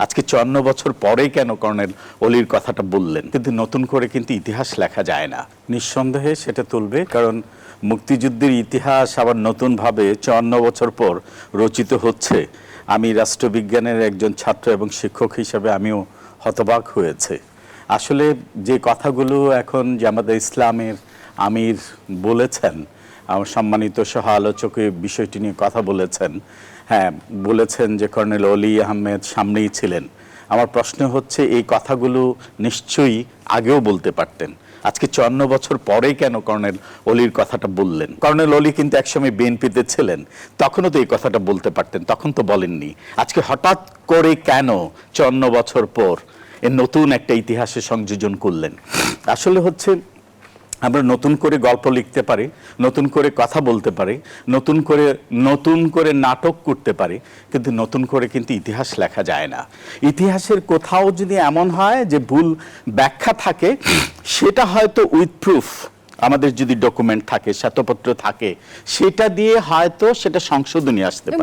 আজকে ৫৪ বছর পরে কেন কর্নেল অলির কথাটা বললেন? কিন্তু নতুন করে কিন্তু ইতিহাস লেখা যায় না। নিঃসন্দেহে সেটা তুলবে, কারণ মুক্তিযুদ্ধের ইতিহাস আবার নতুনভাবে ৫৪ বছর পর রচিত হচ্ছে। আমি রাষ্ট্রবিজ্ঞানের একজন ছাত্র এবং শিক্ষক হিসেবে আমিও হতবাক হয়েছে। আসলে যে কথাগুলো এখন জামাতে ইসলামের আমির বলেছেন, আমার সম্মানিত সহ আলোচক বিষয়টি নিয়ে কথা বলেছেন, হ্যাঁ বলেছেন যে কর্নেল অলি আহমেদ সামনেই ছিলেন। আমার প্রশ্ন হচ্ছে, এই কথাগুলো নিশ্চয়ই আগেও বলতে পারতেন। আজকে ৫৪ বছর পরে কেন কর্নেল অলির কথাটা বললেন? কর্নেল অলি কিন্তু একসময় বিএনপিতে ছিলেন, তখনও তো এই কথাটা বলতে পারতেন, তখন তো বলেননি। আজকে হঠাৎ করে কেন ৫৪ বছর পর এর নতুন একটা ইতিহাসে সংযোজন করলেন? আসলে হচ্ছে, আমরা নতুন করে গল্প লিখতে পারি, নতুন করে কথা বলতে পারি, নতুন করে নাটক করতে পারি, কিন্তু নতুন করে কিন্তু ইতিহাস লেখা যায় না। ইতিহাসের কোথাও যদি এমন হয় যে ভুল ব্যাখ্যা থাকে, সেটা হয়তো উইথ প্রুফ, আমাদের যদি ডকুমেন্ট থাকে, শ্বেতপত্র থাকে, সেটা দিয়ে হয়তো সেটা সংশোধনী আসতে পারে।